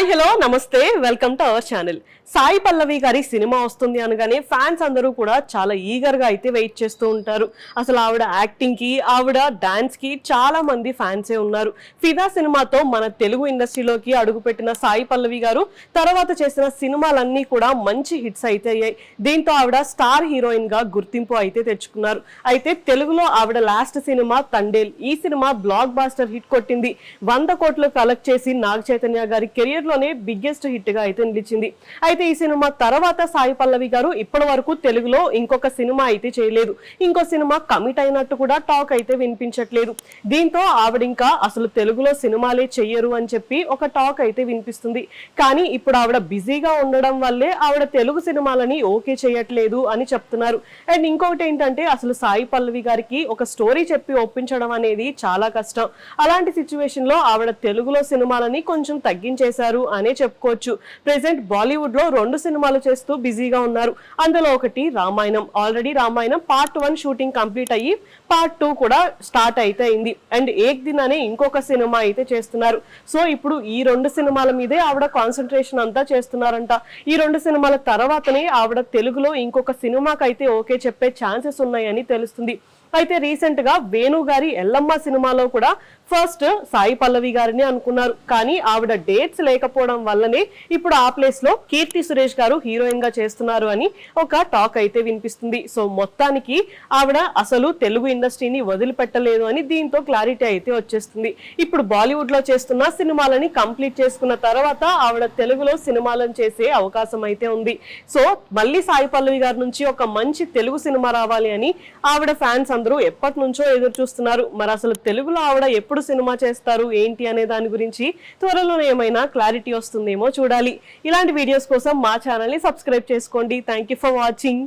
Hello నమస్తే welcome to our channel. Sai Pallavi గారి cinema వస్తుంది అనగానే ఫ్యాన్స్ అందరూ కూడా చాలా ఈగర్ గా అయితే వెయిట్ చేస్తూ ఉంటారు. అసలు ఆవిడ యాక్టింగ్ కి, ఆవిడ డాన్స్ కి చాలా మంది ఫ్యాన్సే ఉన్నారు. ఫిదా సినిమాతో మన తెలుగు ఇండస్ట్రీలోకి అడుగుపెట్టిన సాయి పల్లవి గారు తర్వాత చేసిన సినిమాలన్నీ కూడా మంచి హిట్స్ అయితే అయ్యాయి. దీంతో ఆవిడ స్టార్ హీరోయిన్ గా గుర్తింపు అయితే తెచ్చుకున్నారు. అయితే తెలుగులో ఆవిడ లాస్ట్ సినిమా తండేల్. ఈ సినిమా బ్లాక్ బాస్టర్ హిట్ కొట్టింది. 100 కోట్లు కలెక్ట్ చేసి నాగ చైతన్య గారి కెరియర్ లోనే బిగ్గెస్ట్ హిట్ గా అయితే నిలిచింది. అయితే ఈ సినిమా తర్వాత సాయి పల్లవి గారు ఇప్పటి వరకు తెలుగులో ఇంకొక సినిమా అయితే చేయలేదు. ఇంకో సినిమా కమిట్ అయినట్టు కూడా టాక్ అయితే వినిపించట్లేదు. దీంతో ఆవిడ ఇంకా అసలు తెలుగులో సినిమాలే చెయ్యరు అని చెప్పి ఒక టాక్ అయితే వినిపిస్తుంది. కానీ ఇప్పుడు ఆవిడ బిజీగా ఉండడం వల్లే ఆవిడ తెలుగు సినిమాలని ఓకే చేయట్లేదు అని చెప్తున్నారు. అండ్ ఇంకొకటి ఏంటంటే అసలు సాయి పల్లవి గారికి ఒక స్టోరీ చెప్పి ఒప్పించడం అనేది చాలా కష్టం. అలాంటి సిచ్యువేషన్ లో ఆవిడ తెలుగులో సినిమాలని కొంచెం తగ్గించేశారు అనే చెప్పుకోవచ్చు. ప్రెసెంట్ బాలీవుడ్ లో 2 సినిమాలు చేస్తూ బిజీగా ఉన్నారు. అందులో ఒకటి Ramayanam. Already Ramayanam part 1 shooting complete అయ్యి పార్ట్ 2 కూడా స్టార్ట్ అయితే అయింది. అండ్ ఏక్ దిన్ అనే ఇంకొక సినిమా అయితే చేస్తున్నారు. సో ఇప్పుడు ఈ 2 సినిమాల మీదే ఆవిడ కాన్సన్ట్రేషన్ అంతా చేస్తున్నారంట. ఈ 2 సినిమాల తర్వాతనే ఆవిడ తెలుగులో ఇంకొక సినిమాకి అయితే ఓకే చెప్పే ఛాన్సెస్ ఉన్నాయని తెలుస్తుంది. అయితే రీసెంట్ గా వేణు గారి ఎల్లమ్మ సినిమాలో కూడా ఫస్ట్ సాయి పల్లవి గారిని అనుకున్నారు. కానీ ఆవిడ డేట్స్ లేకపోవడం వల్లనే ఇప్పుడు ఆ ప్లేస్ లో కీర్తి సురేష్ గారు హీరోయిన్ గా చేస్తున్నారు అని ఒక టాక్ అయితే వినిపిస్తుంది. సో మొత్తానికి ఆవిడ అసలు తెలుగు ఇండస్ట్రీని వదిలిపెట్టలేదు అని దీంతో క్లారిటీ అయితే వచ్చేస్తుంది. ఇప్పుడు బాలీవుడ్ లో చేస్తున్న సినిమాలని కంప్లీట్ చేసుకున్న తర్వాత ఆవిడ తెలుగులో సినిమాలను చేసే అవకాశం అయితే ఉంది. సో మళ్ళీ సాయి పల్లవి గారి నుంచి ఒక మంచి తెలుగు సినిమా రావాలి అని ఆవిడ ఫ్యాన్స్ అందరూ ఎప్పటి నుంచో ఎదురు చూస్తున్నారు. మరి అసలు తెలుగులో ఆవిడ ఎప్పుడు సినిమా చేస్తారు ఏంటి అనే దాని గురించి త్వరలోనే ఏమైనా క్లారిటీ వస్తుందేమో చూడాలి. ఇలాంటి వీడియోస్ కోసం మా ఛానల్ ని సబ్స్క్రైబ్ చేసుకోండి. Thank you for watching.